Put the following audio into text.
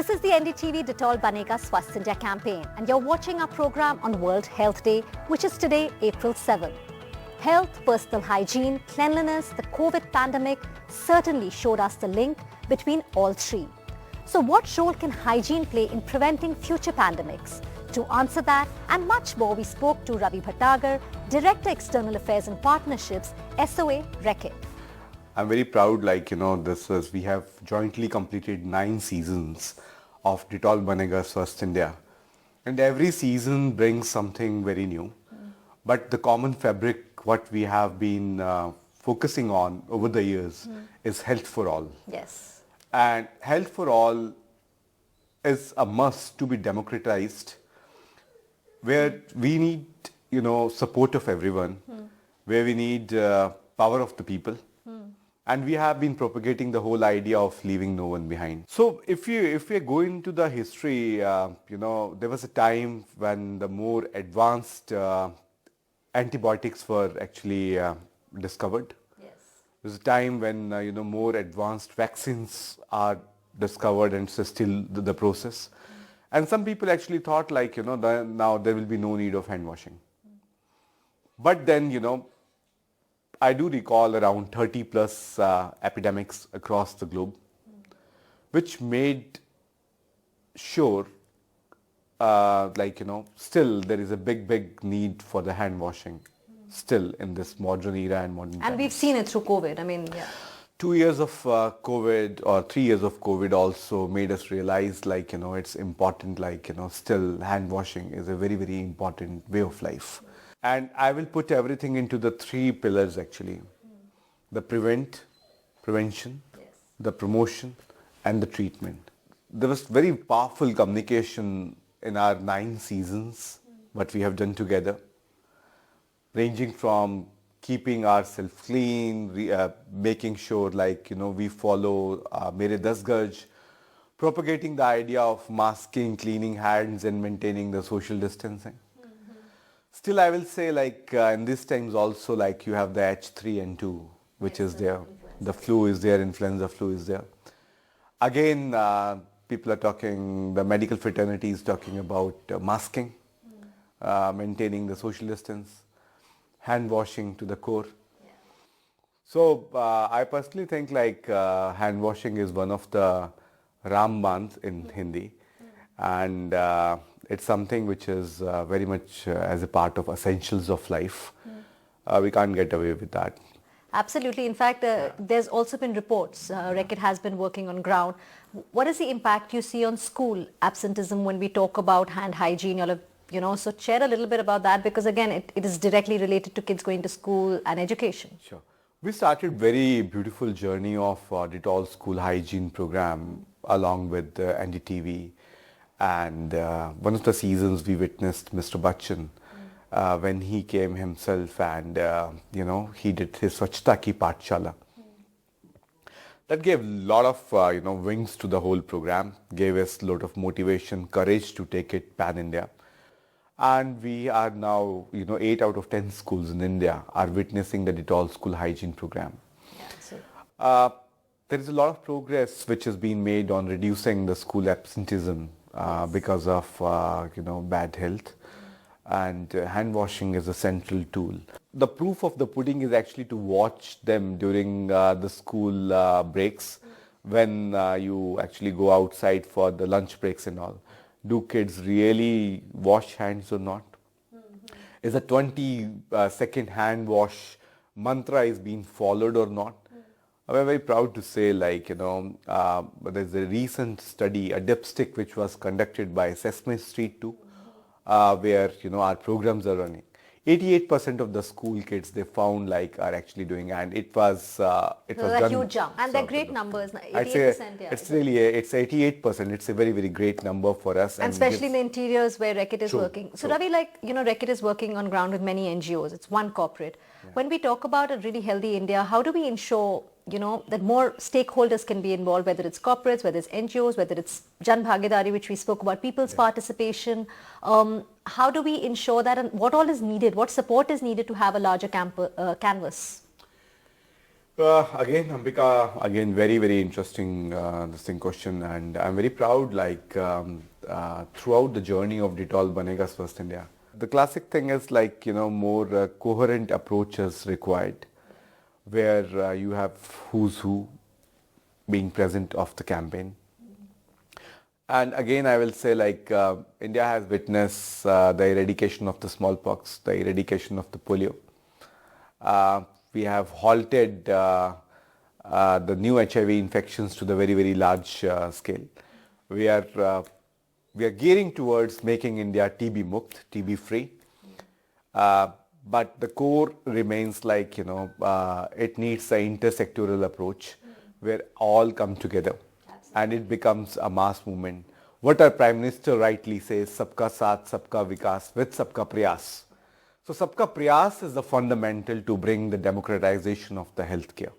This is the NDTV Dettol Banega Swasth India campaign, and you're watching our program on World Health Day, which is today, April 7. Health, personal hygiene, cleanliness, the COVID pandemic certainly showed us the link between all three. So what role can hygiene play in preventing future pandemics? To answer that and much more, we spoke to Ravi Bhatnagar, Director External Affairs and Partnerships, SOA, Reckitt. I'm very proud, we have jointly completed 9 seasons of Dettol Banega Swasth India. And every season brings something very new. But the common fabric, what we have been focusing on over the years is health for all. Yes. And health for all is a must to be democratized, where we need, support of everyone, where we need power of the people. And we have been propagating the whole idea of leaving no one behind. So if we go into the history, there was a time when the more advanced antibiotics were actually discovered. Yes. There's a time when, more advanced vaccines are discovered, and it's still the process. And some people actually thought now there will be no need of hand washing. But then, I do recall around 30 plus epidemics across the globe, which made sure, still there is a big need for the hand washing, still in this modern era and modern times. And we've seen it through COVID. 2 years of COVID or 3 years of COVID also made us realize, it's important, still hand washing is a very important way of life. And I will put everything into the 3 pillars actually. The prevention, Yes. the promotion and the treatment. There was very powerful communication in our 9 seasons, what we have done together, ranging from keeping ourselves clean, making sure we follow Mere 10 Gaj, propagating the idea of masking, cleaning hands and maintaining the social distancing. Still, I will say in these times also you have the H3N2, which is there. The flu is there, influenza flu is there. Again, people are talking, the medical fraternity is talking about masking, maintaining the social distance, hand washing to the core. Yeah. So I personally think hand washing is one of the Rambans in Hindi. And it's something which is very much as a part of essentials of life. We can't get away with that. Absolutely. In fact, there's also been reports. Reckitt has been working on ground. What is the impact you see on school absenteeism when we talk about hand hygiene? So share a little bit about that, because again, it is directly related to kids going to school and education. Sure. We started very beautiful journey of Dettol School Hygiene Programme along with NDTV. And one of the seasons we witnessed Mr. Bachchan when he came himself and, he did his Swachhta Ki Pathshala. That gave a lot of, wings to the whole program, gave us a lot of motivation, courage to take it pan-India. And we are now, 8 out of 10 schools in India are witnessing the Dettol School Hygiene Programme. Yeah, there is a lot of progress which has been made on reducing the school absenteeism because of bad health, and hand washing is a central tool. The proof of the pudding is actually to watch them during the school breaks, when you actually go outside for the lunch breaks and all. Do kids really wash hands or not? Is a 20-second hand wash mantra is being followed or not? I'm very proud to say, there's a recent study, a dipstick, which was conducted by Sesame Street too, where, our programs are running. 88% of the school kids they found are actually doing, and it was done. a huge jump, and they're great numbers. 88%. I'd say it's really it's 88%. It's a very great number for us, and especially in the interiors where Reckitt is working. So true. Ravi, Reckitt is working on ground with many NGOs. It's one corporate. Yeah. When we talk about a really healthy India, how do we ensure that more stakeholders can be involved, whether it's corporates, whether it's NGOs, whether it's Jan Bhagidari, which we spoke about, people's participation. How do we ensure that, and what all is needed? What support is needed to have a larger canvas? Again, Ambika, again, very, very interesting this thing question, and I'm very proud, like, throughout the journey of Dettol Banega Swasth India. The classic thing is like, more coherent approaches required, where you have who's who being present of the campaign. And again, I will say like India has witnessed the eradication of the smallpox, the eradication of the polio. We have halted the new HIV infections to the very, very large scale. We are gearing towards making India TB mukt, TB free. But the core remains like, it needs an intersectoral approach where all come together. And it becomes a mass movement. What our Prime Minister rightly says, Sabka Saath, Sabka Vikas with Sabka Prayas. So Sabka Prayas is the fundamental to bring the democratization of the healthcare.